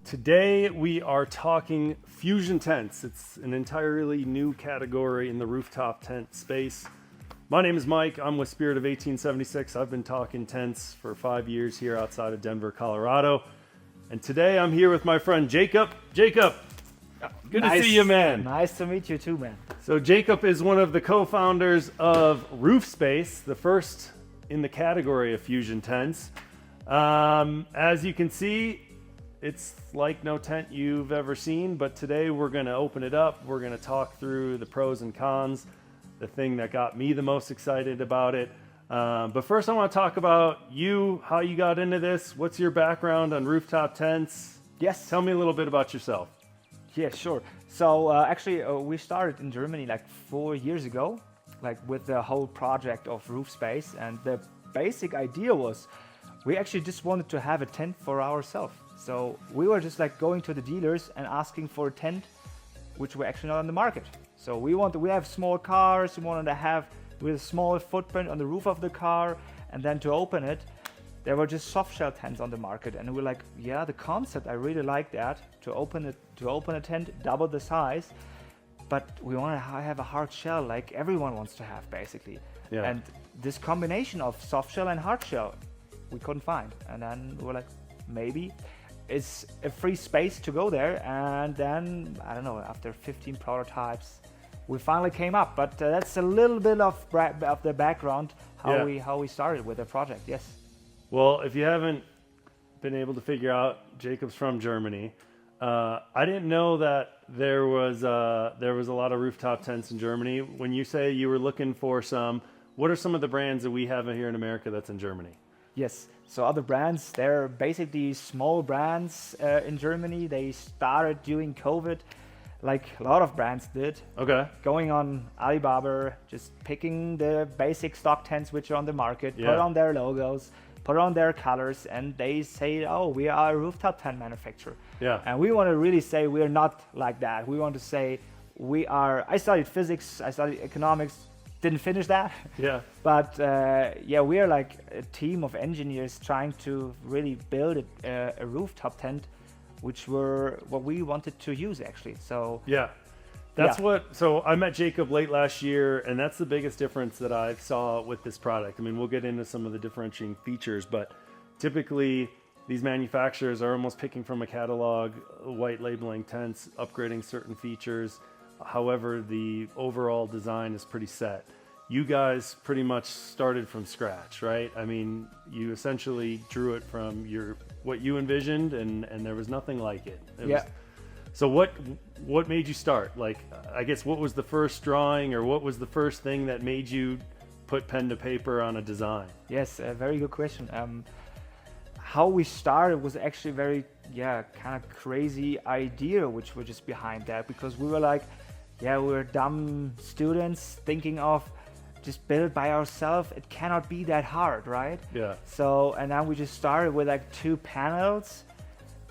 Today we are talking fusion tents. It's an entirely new category in the rooftop tent space. My name is Mike. I'm with Spirit of 1876. I've been talking tents for 5 years here outside of Denver, Colorado. And today I'm here with my friend Jacob. Jacob, good to see you, man. Nice to meet you too, man. So Jacob is one of the co-founders of Roofspace, the first in the category of fusion tents. As you can see, it's like no tent you've ever seen, but today we're going to open it up. We're going to talk through the pros and cons, the thing that got me the most excited about it. But first I want to talk about you, how you got into this. What's your background on rooftop tents? Yes. Tell me a little bit about yourself. Yeah, sure. So actually we started in Germany like 4 years ago, like with the whole project of Roofspace. And the basic idea was we actually just wanted to have a tent for ourselves. So we were just like going to the dealers and asking for a tent, which were actually not on the market. So we have small cars, we wanted to have with a small footprint on the roof of the car, and then to open it, there were just soft shell tents on the market. And we were like, yeah, the concept, I really like that, to open a tent, double the size, but we want to have a hard shell like everyone wants to have basically. Yeah. And this combination of soft shell and hard shell, we couldn't find. And then we were like, maybe it's a free space to go there. And then, I don't know, after 15 prototypes, we finally came up. But that's a little bit of the background, how we started with the project, yes. Well, if you haven't been able to figure out, Jacob's from Germany. I didn't know that there was a lot of rooftop tents in Germany. When you say you were looking for some, what are some of the brands that we have here in America that's in Germany? Yes, so other brands, they're basically small brands in Germany. They started during COVID, like a lot of brands did. Okay. Going on Alibaba, just picking the basic stock tents which are on the market, put on their logos, put on their colors, and they say, oh, we are a rooftop tent manufacturer. Yeah. And we want to really say we're not like that. We want to say we are, I studied physics, I studied economics, didn't finish that. Yeah. But we are like a team of engineers trying to really build a rooftop tent, which were what we wanted to use actually. So yeah, so I met Jacob late last year, and that's the biggest difference that I saw with this product. I mean, we'll get into some of the differentiating features, but typically these manufacturers are almost picking from a catalog, white labeling tents, upgrading certain features. However, the overall design is pretty set. You guys pretty much started from scratch, right? I mean, you essentially drew it from what you envisioned, and there was nothing like it. So what made you start? Like, I guess what was the first drawing, or what was the first thing that made you put pen to paper on a design? Yes, a very good question. How we started was actually a very kind of crazy idea which were just behind that, because we were like, we were dumb students thinking of just build by ourselves. It cannot be that hard, right? Yeah. So, and then we just started with like 2 panels,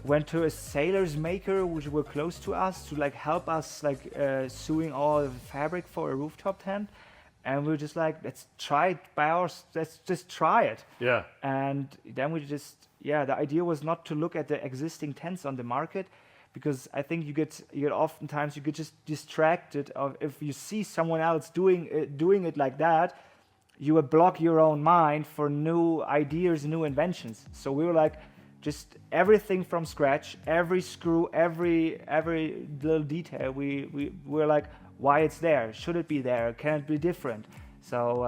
went to a sailor's maker which were close to us to like help us like sewing all the fabric for a rooftop tent. And we were just like, let's just try it. Yeah. And then we just, the idea was not to look at the existing tents on the market, because I think you get oftentimes you get just distracted of if you see someone else doing it like that, you will block your own mind for new ideas, new inventions. So we were like, just everything from scratch, every screw, every little detail. We were like, why it's there? Should it be there? Can it be different? So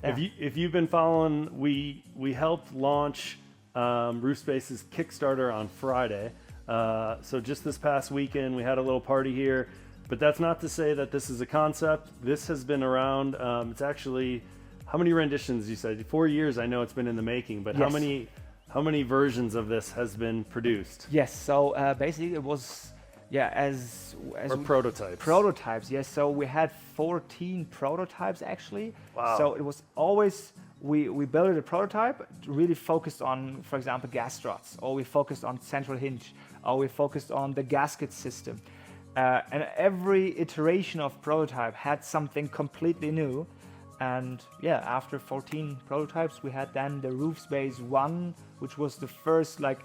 If you've been following, we helped launch Roofspace's Kickstarter on Friday. So just this past weekend, we had a little party here, but that's not to say that this is a concept. This has been around. It's actually, how many renditions you said? 4 years. I know it's been in the making, but yes. How many versions of this has been produced? Yes. So basically, it was as or prototypes. Prototypes. Yes. So we had 14 prototypes actually. Wow. So it was always. We built a prototype really focused on, for example, gas struts, or we focused on central hinge, or we focused on the gasket system. And every iteration of prototype had something completely new. And yeah, after 14 prototypes, we had then the Roofspace 1, which was the first like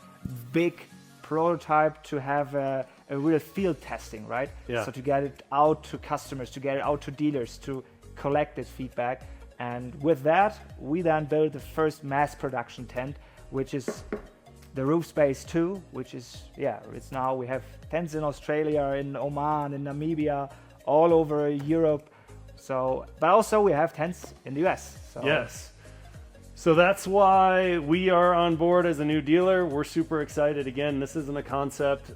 big prototype to have a real field testing, right? Yeah. So to get it out to customers, to get it out to dealers, to collect this feedback. And with that, we then built the first mass production tent, which is the Roofspace 2, which is, yeah, it's now, we have tents in Australia, in Oman, in Namibia, all over Europe. So, but also we have tents in the US. So. Yes. So that's why we are on board as a new dealer. We're super excited. Again, this isn't a concept.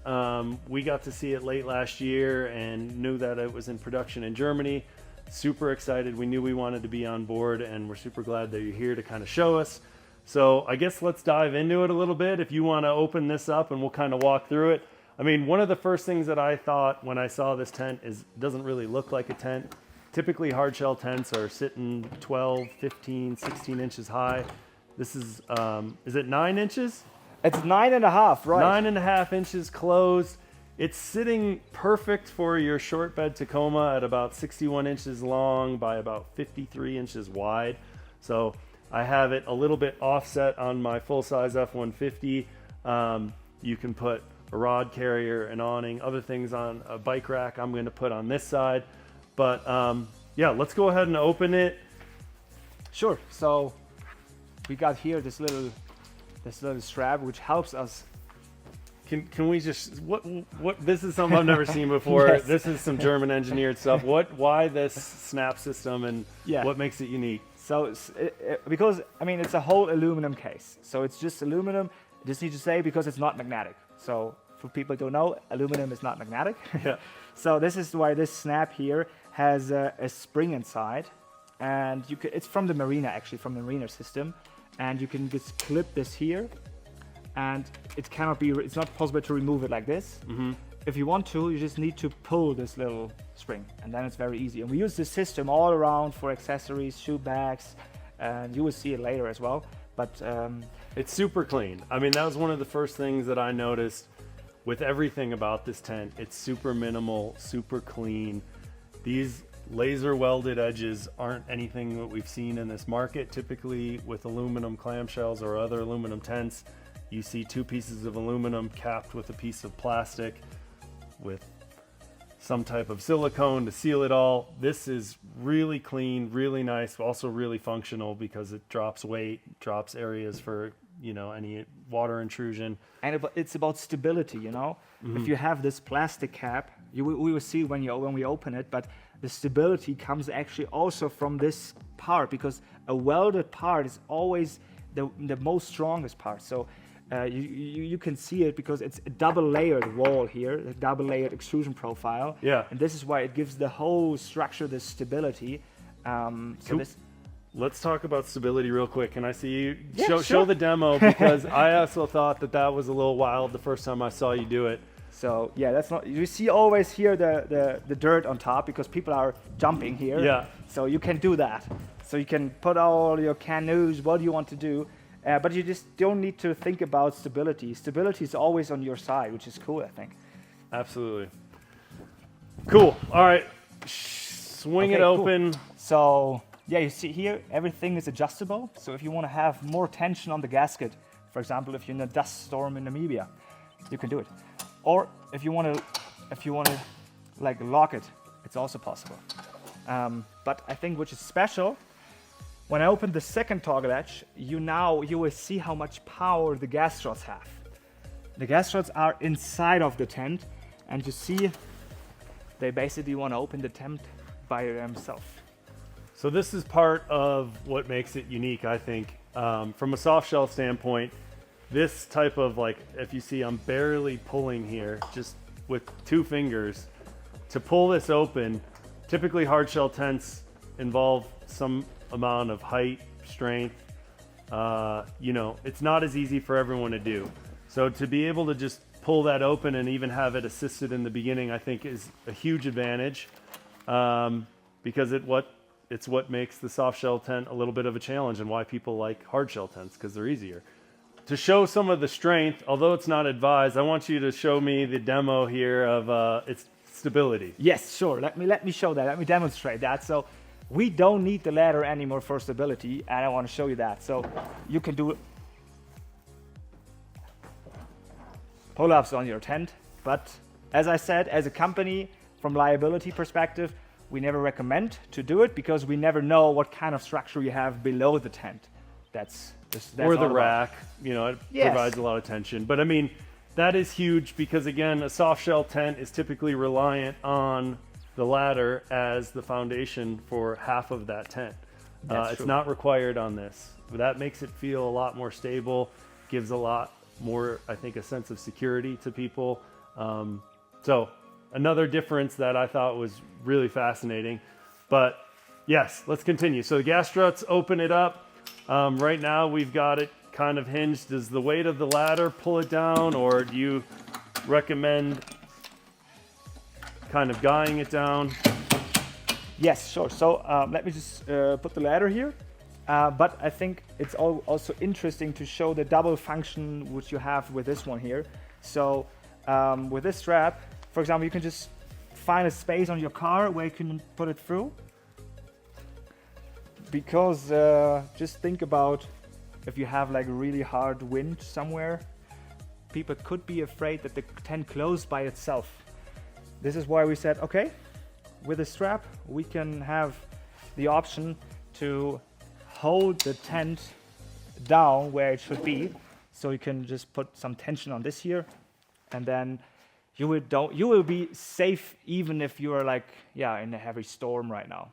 We got to see it late last year and knew that it was in production in Germany. Super excited. We knew we wanted to be on board, and we're super glad that you're here to kind of show us. So I guess let's dive into it a little bit. If you want to open this up and we'll kind of walk through it. I mean, one of the first things that I thought when I saw this tent is it doesn't really look like a tent. Typically hardshell tents are sitting 12, 15, 16 inches high. This is it 9 inches? It's 9.5, right? 9.5 inches closed. It's sitting perfect for your short bed Tacoma at about 61 inches long by about 53 inches wide. So I have it a little bit offset on my full-size F-150. You can put a rod carrier, an awning, other things on a bike rack I'm going to put on this side. But yeah, let's go ahead and open it. Sure. So we got here this little strap which helps us. Can we just what this is something I've never seen before. Yes. This is some German engineered stuff. Why this snap system and Yeah. what makes it unique? So because I mean it's a whole aluminum case. So it's just aluminum. I just need to say because it's not magnetic. So for people who don't know, aluminum is not magnetic. Yeah. So this is why this snap here has a spring inside, and it's from the Marina, actually from the Marina system, and you can just clip this here, and it's not possible to remove it like this. Mm-hmm. If you want to, you just need to pull this little spring, and then it's very easy. And we use this system all around for accessories, shoe bags, and you will see it later as well. But it's super clean. I mean, that was one of the first things that I noticed with everything about this tent. It's super minimal, super clean. These laser welded edges aren't anything that we've seen in this market. Typically with aluminum clamshells or other aluminum tents, you see two pieces of aluminum capped with a piece of plastic with some type of silicone to seal it all. This is really clean, really nice, also really functional because it drops weight, drops areas for, you know, any water intrusion. And it's about stability, you know. Mm-hmm. If you have this plastic cap, we will see when we open it, but the stability comes actually also from this part, because a welded part is always the most strongest part. So you can see it because it's a double layered wall here, a double layered extrusion profile. Yeah. And this is why it gives the whole structure this stability. Let's talk about stability real quick. Can I see you Yeah, show the demo? Because I also thought that was a little wild the first time I saw you do it. So yeah, that's not. You see always here the dirt on top because people are jumping here. Yeah. So you can do that. So you can put all your canoes, what you want to do, but you just don't need to think about stability. Stability is always on your side, which is cool, I think. Absolutely. Cool. All right. Swing it open. Cool. So yeah, you see here everything is adjustable. So if you want to have more tension on the gasket, for example, if you're in a dust storm in Namibia, you can do it. Or if you want to like lock it, it's also possible. But I think which is special, when I open the second toggle edge, you will see how much power the gas struts have. The gas struts are inside of the tent, and you see they basically want to open the tent by themselves. So this is part of what makes it unique, I think. From a soft shell standpoint, this type of, like, if you see I'm barely pulling here, just with 2 fingers, to pull this open. Typically hard shell tents involve some amount of height, strength. You know, it's not as easy for everyone to do. So to be able to just pull that open and even have it assisted in the beginning, I think is a huge advantage, because it's what makes the soft shell tent a little bit of a challenge, and why people like hard shell tents, because they're easier. To show some of the strength, although it's not advised, I want you to show me the demo here of its stability. Yes, sure. Let me show that. Let me demonstrate that. So we don't need the ladder anymore for stability, and I want to show you that. So you can do pull-ups on your tent, but as I said, as a company, from liability perspective, we never recommend to do it because we never know what kind of structure you have below the tent. That's or the rack, you know, it provides a lot of tension. But I mean, that is huge because again, a soft shell tent is typically reliant on the ladder as the foundation for half of that tent. It's not required on this. That makes it feel a lot more stable, gives a lot more, I think, a sense of security to people. So another difference that I thought was really fascinating. But yes, let's continue. So the gas struts, open it up. Right now we've got it kind of hinged. Does the weight of the ladder pull it down, or do you recommend kind of guying it down? Yes, sure. So let me just put the ladder here. But I think it's also interesting to show the double function which you have with this one here. So with this strap, for example, you can just find a space on your car where you can put it through. Because just think about if you have like a really hard wind somewhere, people could be afraid that the tent closes by itself. This is why we said, okay, with a strap, we can have the option to hold the tent down where it should be. So you can just put some tension on this here, and then you will be safe even if you are like, in a heavy storm right now.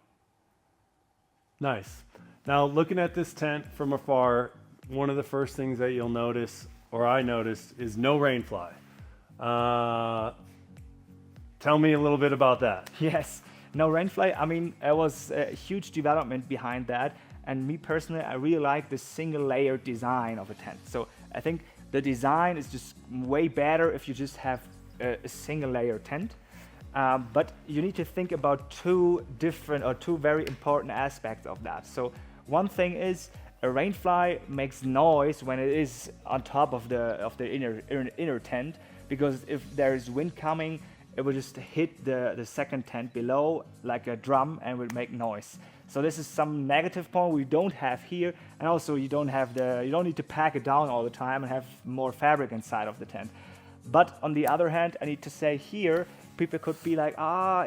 Nice. Now, looking at this tent from afar, one of the first things that you'll notice, or I noticed, is no rain fly. Tell me a little bit about that. Yes, no rain fly. I mean, it was a huge development behind that. And me personally, I really like the single layer design of a tent. So I think the design is just way better if you just have a single layer tent. But you need to think about two very important aspects of that. So one thing is a rainfly makes noise when it is on top of the inner tent, because if there is wind coming, it will just hit the second tent below like a drum and will make noise. So this is some negative point we don't have here, and also you don't need to pack it down all the time and have more fabric inside of the tent. But on the other hand, I need to say here, people could be like,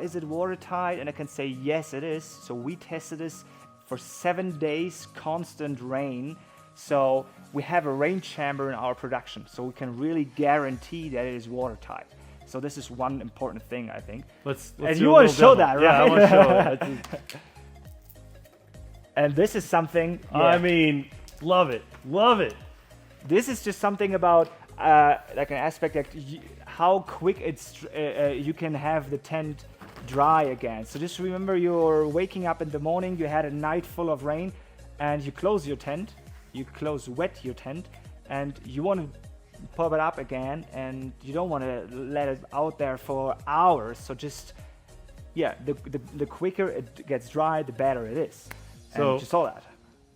is it watertight? And I can say, yes, it is. So we tested this for 7 days, constant rain. So we have a rain chamber in our production. So we can really guarantee that it is watertight. So this is one important thing, I think. Let's and you want to show that, right? Yeah, I want to show it. And this is something... I mean, love it. Love it. This is just something about like an aspect that how quick you can have the tent dry again. So just remember, you're waking up in the morning, you had a night full of rain, and you close your tent, wet your tent, and you want to pop it up again, and you don't want to let it out there for hours. So just, the quicker it gets dry, the better it is. So just all that.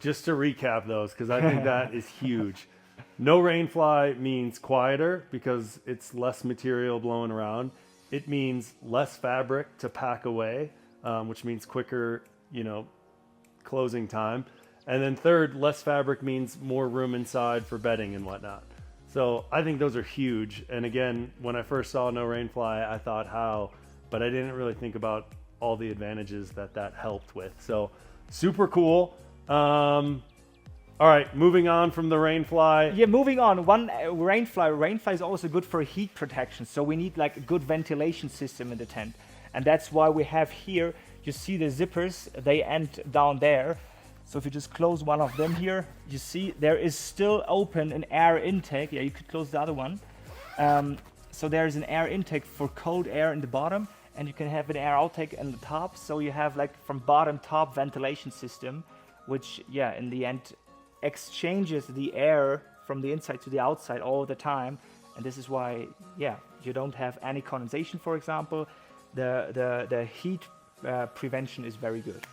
Just to recap those, because I think that is huge. No rainfly means quieter because it's less material blowing around. It means less fabric to pack away, which means quicker, closing time. And then third, less fabric means more room inside for bedding and whatnot. So I think those are huge. And again, when I first saw no rainfly, I thought how, but I didn't really think about all the advantages that helped with. So super cool. All right, moving on from the rainfly. Yeah, moving on. One rainfly. Rainfly is also good for heat protection. So we need like a good ventilation system in the tent. And that's why we have here, you see the zippers, they end down there. So if you just close one of them here, you see there is still open an air intake. Yeah, you could close the other one. So there is an air intake for cold air in the bottom, and you can have an air outtake in the top. So you have like from bottom top ventilation system, which in the end exchanges the air from the inside to the outside all the time. And this is why you don't have any condensation, for example. The heat prevention is very good.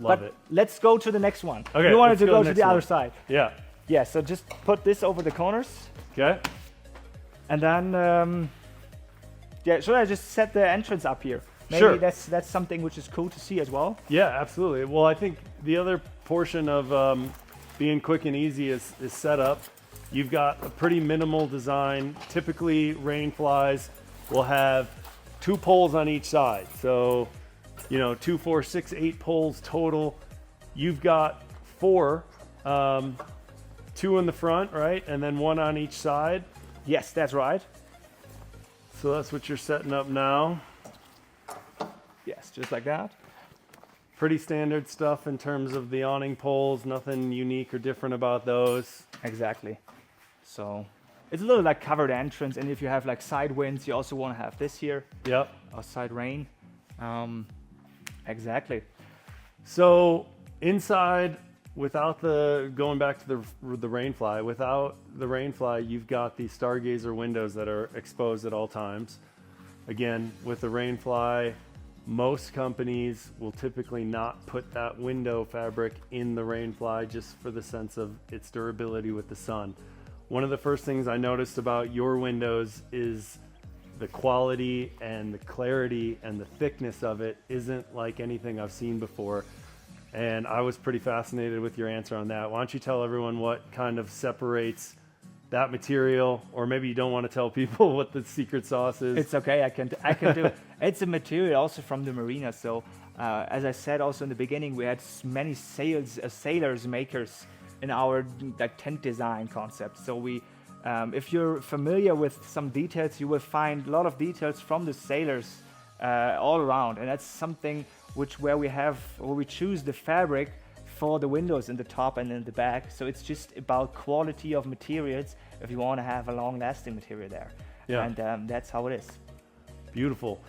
Love it. Let's go to the next one. Okay, you wanted to go to the other one. side. Yeah. So just put this over the corners. Okay. And then should I just set the entrance up here? maybe Sure. that's something which is cool to see as well. Yeah, absolutely. Well, I think the other portion of being quick and easy is setup. You've got a pretty minimal design. Typically, rain flies will have 2 poles on each side. So, 2, 4, 6, 8 poles total. You've got 4, 2 in the front, right? And then 1 on each side. Yes, that's right. So that's what you're setting up now. Yes, just like that. Pretty standard stuff in terms of the awning poles. Nothing unique or different about those. Exactly. So it's a little like covered entrance, and if you have like side winds, you also want to have this here. Yep. Or side rain. Exactly. So inside, without going back to the rainfly, without the rainfly, you've got these stargazer windows that are exposed at all times. Again, with the rainfly, most companies will typically not put that window fabric in the rainfly just for the sense of its durability with the sun. One of the first things I noticed about your windows is the quality and the clarity and the thickness of it isn't like anything I've seen before. And I was pretty fascinated with your answer on that. Why don't you tell everyone what kind of separates that material, or maybe you don't want to tell people what the secret sauce is. It's okay, I can do it. It's a material also from the marina. So as I said also in the beginning, we had many sailors makers in our tent design concept. So we, if you're familiar with some details, you will find a lot of details from the sailors all around, and that's something where we choose the fabric for the windows in the top and in the back. So it's just about quality of materials if you want to have a long-lasting material there. Yeah. And that's how it is. Beautiful.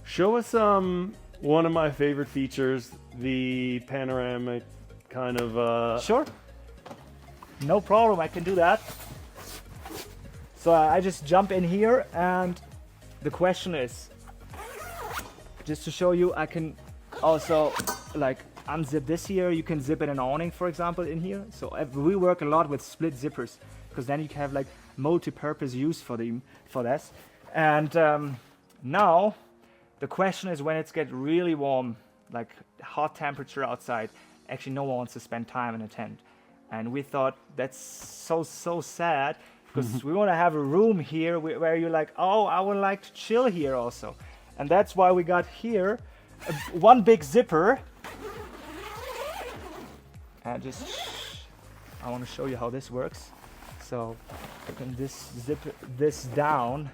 Show us one of my favorite features, the panoramic kind of... Sure. No problem, I can do that. So I just jump in here, and the question is, just to show you, I can also like unzip this here. You can zip in an awning, for example, in here. So we work a lot with split zippers, because then you can have like multi-purpose use for this. And now the question is, when it's get really warm, like hot temperature outside, actually no one wants to spend time in a tent. And we thought that's so sad, because we want to have a room here where you're like, oh, I would like to chill here also. And that's why we got here one big zipper. And I want to show you how this works. So you can just zip this down,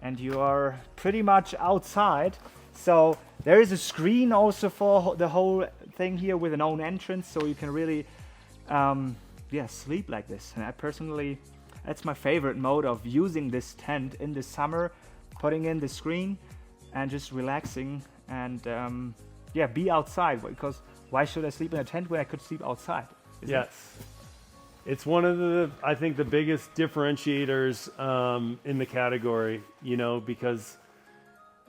and you are pretty much outside. So there is a screen also for the whole thing here with an own entrance, so you can really sleep like this. And I personally, that's my favorite mode of using this tent in the summer, putting in the screen and just relaxing and be outside, because why should I sleep in a tent when I could sleep outside? Yes. It's one of I think the biggest differentiators in the category, because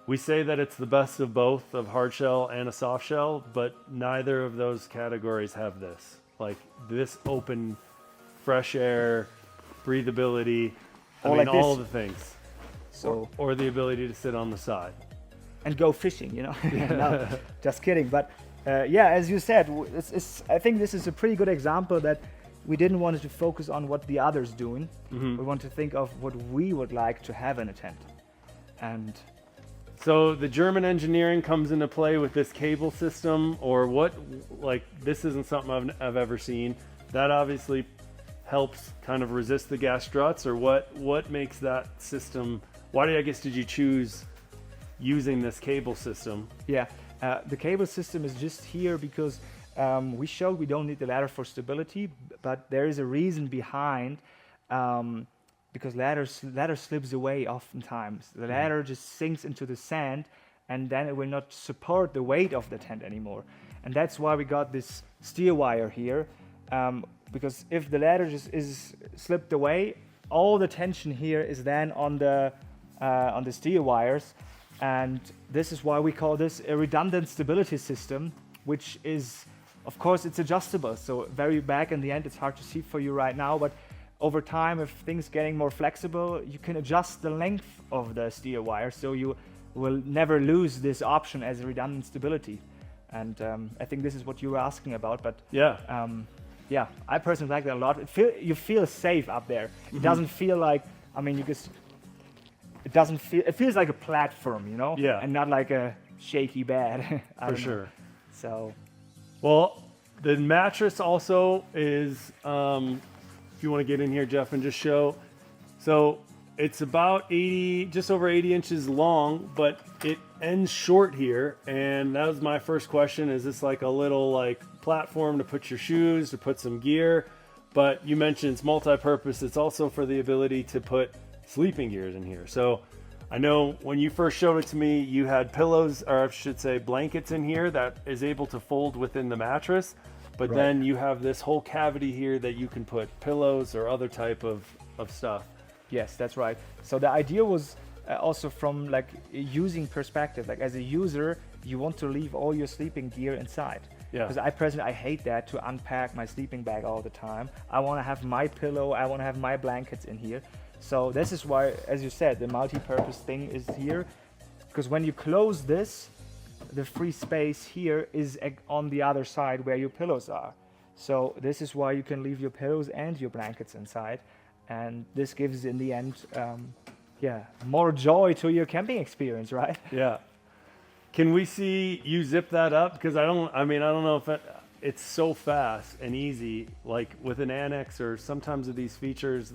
we say that it's the best of both, of hard shell and a soft shell, but neither of those categories have this. Like this open, fresh air, breathability, Like all this. the things. So Or the ability to sit on the side. and go fishing, No, just kidding. But as you said, I think this is a pretty good example that we didn't want to focus on what the others doing. Mm-hmm. We want to think of what we would like to have in a tent. And so the German engineering comes into play with this cable system, or what? Like, this isn't something I've ever seen. That obviously helps kind of resist the gas struts, or what makes that system? Why did you choose using this cable system? Yeah, the cable system is just here because we showed we don't need the ladder for stability, but there is a reason behind, because ladder slips away oftentimes. The ladder just sinks into the sand, and then it will not support the weight of the tent anymore. And that's why we got this steer wire here, because if the ladder just is slipped away, all the tension here is then on the steer wires. And this is why we call this a redundant stability system, which is, of course, it's adjustable. So very back in the end, it's hard to see for you right now, but over time, if things getting more flexible, you can adjust the length of the steer wire. So you will never lose this option as redundant stability. And I think this is what you were asking about. But Yeah. yeah, I personally like that a lot. You feel safe up there. It doesn't feel like, I mean, it feels like a platform, you know? Yeah. And not like a shaky bed. For sure. So. Well, the mattress also is, if you want to get in here, Jeff, and just show. So it's about just over 80 inches long, but it ends short here. And that was my first question. Is this like a little like platform to put your shoes, to put some gear? But you mentioned it's multi-purpose. It's also for the ability to put sleeping gears in here. So I know when you first showed it to me, you had pillows, or I should say blankets in here that is able to fold within the mattress. But Right. then you have this whole cavity here that you can put pillows or other type of stuff. Yes, that's right. So the idea was also from like a using perspective. Like as a user, you want to leave all your sleeping gear inside. Yeah. Because I hate that, to unpack my sleeping bag all the time. I want to have my pillow, I want to have my blankets in here. So this is why, as you said, the multi-purpose thing is here. Because when you close this, the free space here is on the other side where your pillows are. So this is why you can leave your pillows and your blankets inside. And this gives, in the end, more joy to your camping experience, right? Yeah. Can we see you zip that up? Because I don't know if it's so fast and easy, like with an annex or sometimes with these features,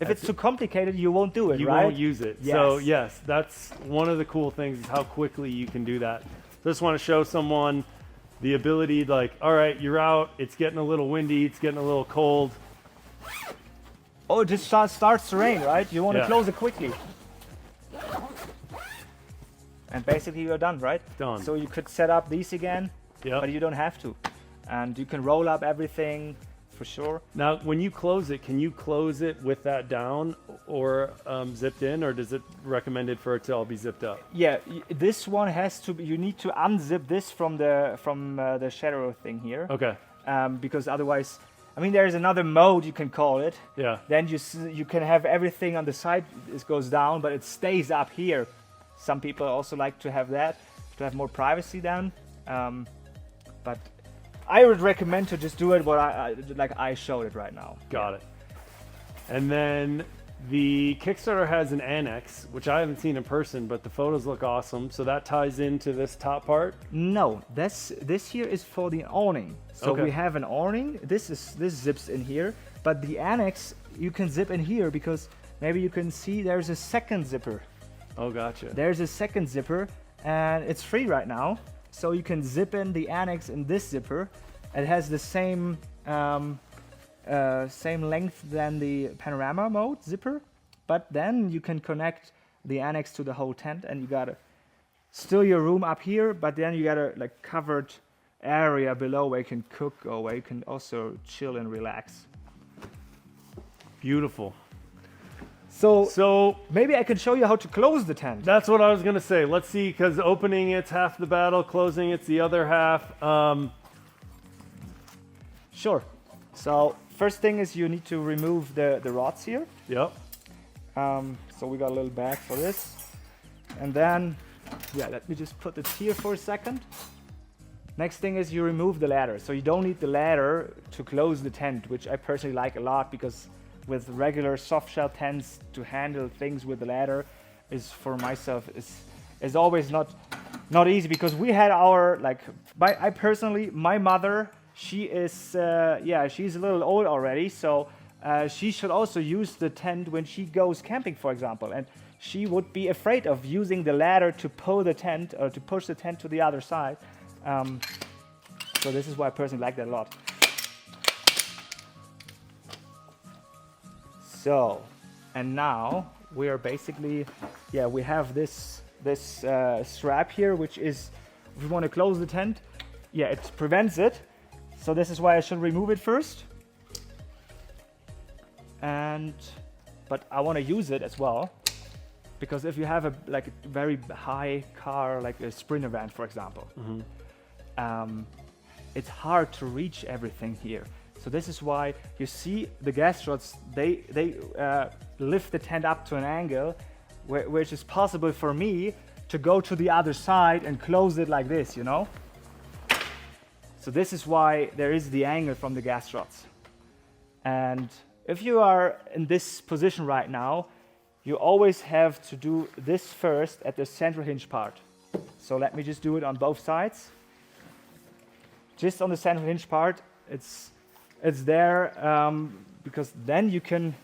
If it's too complicated, you won't do it, you right? won't use it. Yes. So yes, that's one of the cool things is how quickly you can do that. Just want to show someone the ability, like, all right, you're out, it's getting a little windy, it's getting a little cold. Oh, it just starts to rain, right? You want to Yeah. close it quickly. And basically you're done, right? Done. So you could set up these again, Yep. but you don't have to. And you can roll up everything for sure. Now, when you close it, can you close it with that down or zipped in, or does it recommended for it to all be zipped up? Yeah, this one has to be, you need to unzip this from the shadow thing here. Okay. Because otherwise, I mean, there's another mode you can call it. Yeah. Then you can have everything on the side, it goes down, but it stays up here. Some people also like to have that, to have more privacy then. But I would recommend to just do it like I showed it right now. Got it. And then the Kickstarter has an annex, which I haven't seen in person, but the photos look awesome. So that ties into this top part. No, this here is for the awning. So Okay. we have an awning. This zips in here, but the annex you can zip in here because maybe you can see there's a second zipper. Oh, gotcha. There's a second zipper, and it's free right now. So you can zip in the annex in this zipper. It has the same length than the panorama mode zipper, but then you can connect the annex to the whole tent, and you got still your room up here, but then you got a like covered area below where you can cook or where you can also chill and relax. Beautiful. So maybe I can show you how to close the tent. That's what I was going to say. Let's see, because opening it's half the battle, closing it's the other half. Sure. So first thing is you need to remove the rods here. Yep. So we got a little bag for this. And then, let me just put it here for a second. Next thing is you remove the ladder. So you don't need the ladder to close the tent, which I personally like a lot because with regular soft shell tents to handle things with the ladder is for myself is always not easy because we had our my mother, she is she's a little old already, so she should also use the tent when she goes camping, for example, and she would be afraid of using the ladder to pull the tent or to push the tent to the other side. So this is why I personally like that a lot. So, and now we are basically, we have this strap here, which is, if we want to close the tent, it prevents it. So this is why I should remove it first. But I want to use it as well, because if you have a very high car, like a Sprinter van, for example, it's hard to reach everything here. So this is why you see the gas rods, they lift the tent up to an angle which is possible for me to go to the other side and close it like this, you know? So this is why there is the angle from the gas struts. And if you are in this position right now, you always have to do this first at the central hinge part. So let me just do it on both sides. Just on the central hinge part, it's there because then you can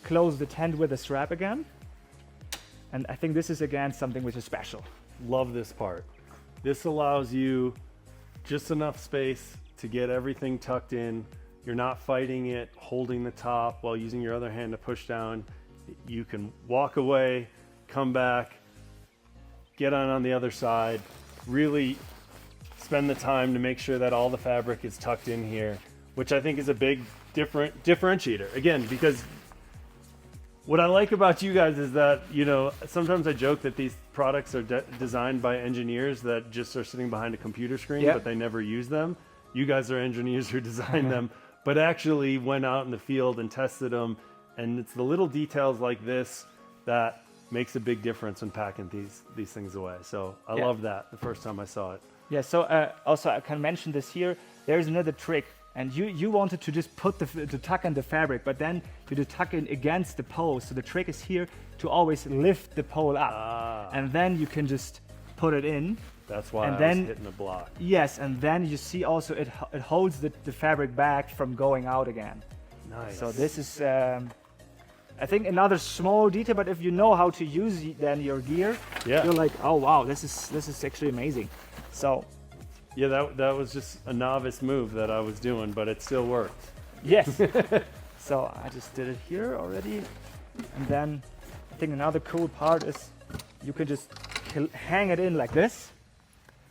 close the tent with a strap again. And I think this is again something which is special. Love this part. This allows you just enough space to get everything tucked in. You're not fighting it, holding the top while using your other hand to push down. You can walk away, come back, get on the other side, really spend the time to make sure that all the fabric is tucked in here, which I think is a big differentiator. Again, because what I like about you guys is that, you know, sometimes I joke that these products are designed by engineers that just are sitting behind a computer screen, but they never use them. You guys are engineers who designed them, but actually went out in the field and tested them. And it's the little details like this that makes a big difference when packing these things away. So I love that the first time I saw it. Yeah, so also I can mention this here. There's another trick. And you wanted to just put to tuck in the fabric, but then to tuck in against the pole. So the trick is here to always lift the pole up, and then you can just put it in. That's why and I then, was hitting the block. Yes, and then you see also it holds the fabric back from going out again. Nice. So this is, I think, another small detail. But if you know how to use then your gear, you're like, oh wow, this is actually amazing. So. Yeah, that was just a novice move that I was doing, but it still worked. Yes. So I just did it here already. And then I think another cool part is you can just hang it in like this,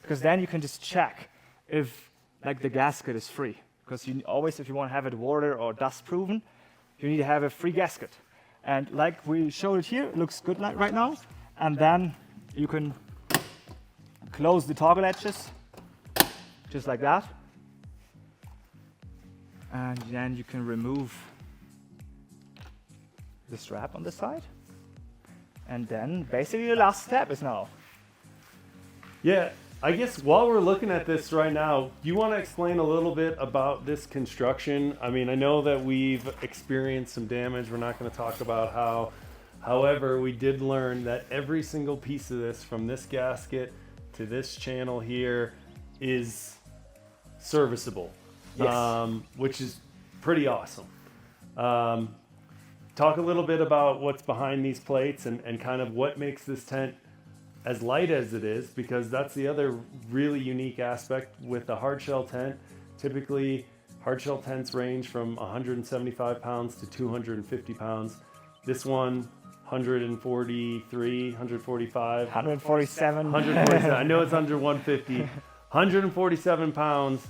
because then you can just check if like the gasket is free. Because you always, if you want to have it water or dust proven, you need to have a free gasket. And like we showed it here, it looks good right now. And then you can close the toggle edges. Just like that. And then you can remove the strap on the side. And then basically the last step is now. Yeah, I guess while we're looking at this right now, you want to explain a little bit about this construction? I mean, I know that we've experienced some damage. We're not going to talk about how. However, we did learn that every single piece of this, from this gasket to this channel here, is serviceable, which is pretty awesome. Talk a little bit about what's behind these plates and kind of what makes this tent as light as it is, because that's the other really unique aspect with the hardshell tent. Typically, hardshell tents range from 175 pounds to 250 pounds. This one, 143, 145, 147. 147. I know it's under 150. 147 pounds.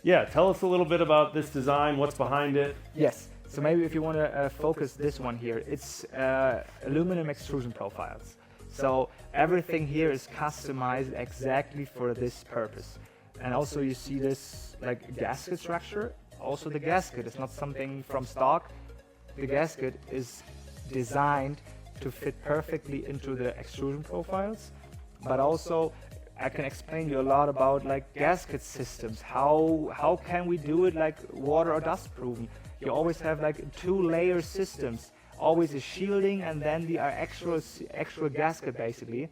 Yeah, tell us a little bit about this design, what's behind it. Yes, so maybe if you want to focus this one here, it's aluminum extrusion profiles. So everything here is customized exactly for this purpose. And also you see this like gasket structure. Also the gasket is not something from stock. The gasket is designed to fit perfectly into the extrusion profiles, but also I can explain you a lot about like gasket systems. How can we do it like water or dust proven? You always have like 2-layer systems, always a shielding and then the actual gasket basically.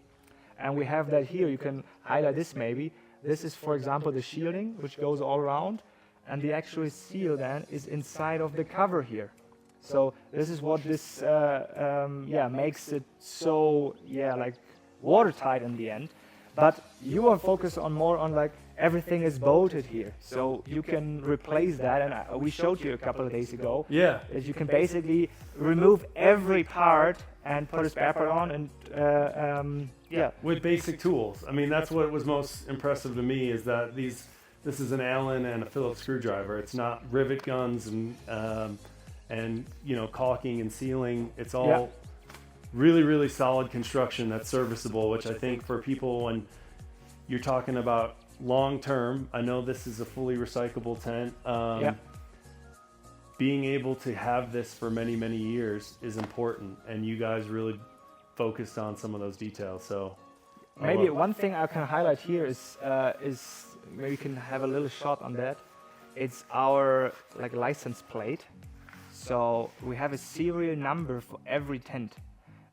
And we have that here. You can highlight this maybe. This is, for example, the shielding which goes all around, and the actual seal then is inside of the cover here. So this is what this makes it so like watertight in the end. But you are focused on more on like everything is bolted here, so you can replace that. And we showed you a couple of days ago. Yeah. That you can basically remove every part and put a spare part on, and with basic tools. I mean, that's what was most impressive to me, is that this is an Allen and a Phillips screwdriver. It's not rivet guns and you know, caulking and sealing. It's all really solid construction that's serviceable, which I think for people, when you're talking about long term, I know this is a fully recyclable tent. Being able to have this for many years is important, and you guys really focused on some of those details. So maybe one thing I can highlight here is maybe you can have a little shot on that. It's our like license plate. So we have a serial number for every tent,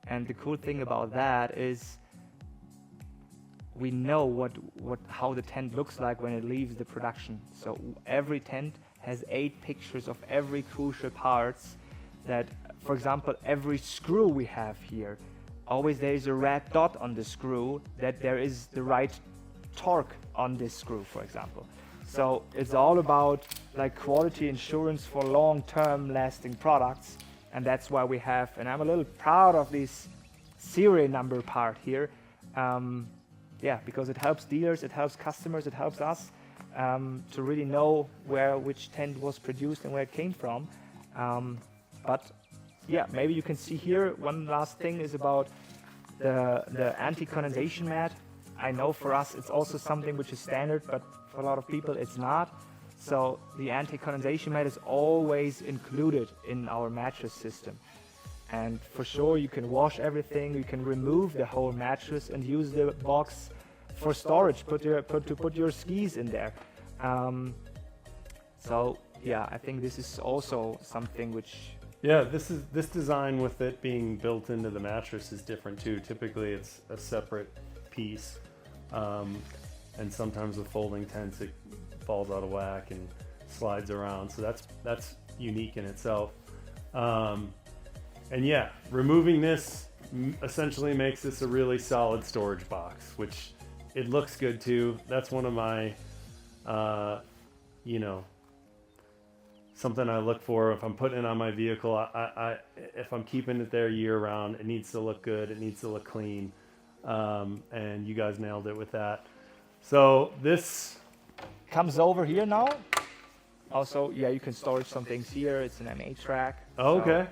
and the cool thing about that is we know how the tent looks like when it leaves the production. So every tent has 8 pictures of every crucial parts. That, for example, every screw we have here, always there is a red dot on the screw that there is the right torque on this screw, for example. So it's all about like quality insurance for long-term lasting products, and that's why we have, and I'm a little proud of this serial number part here. Because it helps dealers, it helps customers, it helps us to really know which tent was produced and where it came from. But yeah, maybe you can see here, one last thing is about the anti-condensation mat. I know for us it's also something which is standard, but for a lot of people it's not. So the anti-condensation mat is always included in our mattress system. And for sure you can wash everything, you can remove the whole mattress and use the box for storage, put your skis in there. So yeah, I think this is also something which... Yeah, this design with it being built into the mattress is different too. Typically it's a separate piece, and sometimes with folding tents it falls out of whack and slides around, so that's unique in itself. And yeah, removing this essentially makes this a really solid storage box, which it looks good too. That's one of my something I look for if I'm putting it on my vehicle. If I'm keeping it there year round, it needs to look good, it needs to look clean, and you guys nailed it with that. So this comes over here now. Also, yeah, you can store some things here. It's an MH rack. Oh, okay.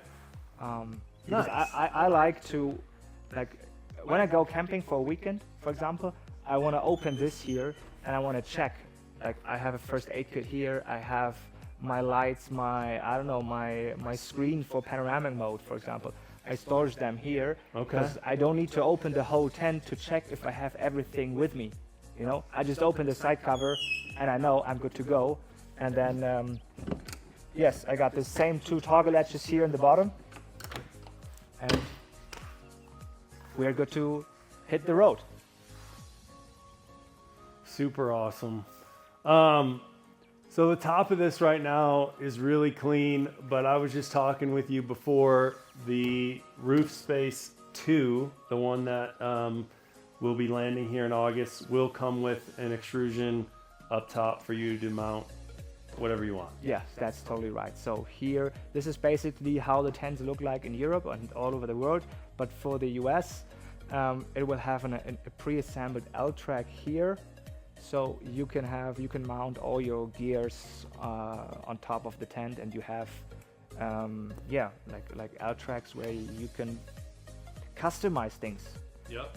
Because Nice. I like to, like, when I go camping for a weekend, for example, I want to open this here and I want to check. Like, I have a first aid kit here. I have my lights, my screen for panoramic mode, for example. I store them here because I don't need to open the whole tent to check if I have everything with me. You know, I just open the side cover and I know I'm good to go. And then, yes, I got the same 2 toggle latches here in the bottom. And we're good to hit the road. Super awesome. So the top of this right now is really clean, but I was just talking with you before, the Roofspace 2, the one that will be landing here in August, will come with an extrusion up top for you to mount whatever you want. Yeah, that's totally right. So here, this is basically how the tents look like in Europe and all over the world. But for the US, it will have a pre-assembled L-track here. So you can mount all your gears on top of the tent, and you have, like L-tracks where you can customize things. Yep.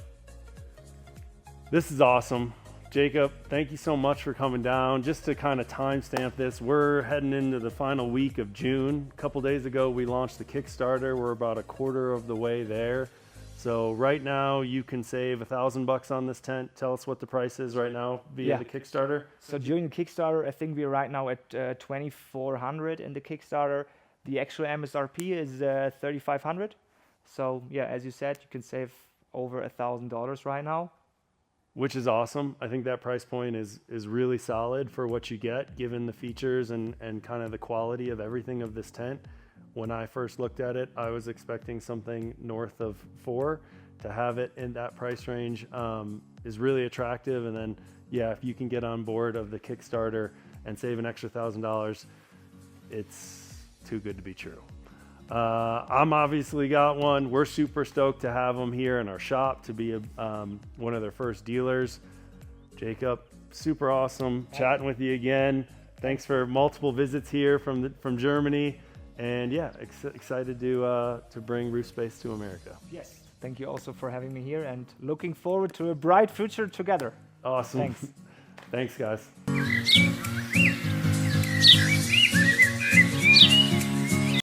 This is awesome. Jacob, thank you so much for coming down. Just to kind of timestamp this, we're heading into the final week of June. A couple days ago, we launched the Kickstarter. We're about a quarter of the way there. So right now, you can save $1,000 on this tent. Tell us what the price is right now via the Kickstarter. So during the Kickstarter, I think we're right now at $2,400 in the Kickstarter. The actual MSRP is $3,500. So yeah, as you said, you can save over $1,000 right now. Which is awesome. I think that price point is really solid for what you get, given the features and kind of the quality of everything of this tent. When I first looked at it, I was expecting something north of $4,000. To have it in that price range is really attractive. And then, yeah, if you can get on board of the Kickstarter and save an extra $1,000, it's too good to be true. I'm obviously got one. We're super stoked to have them here in our shop, to be one of their first dealers. Jacob, super awesome chatting with you again. Thanks for multiple visits here from Germany, and yeah, excited to bring Roofspace to America. Yes, thank you also for having me here, and looking forward to a bright future together. Awesome. Thanks. Thanks, guys.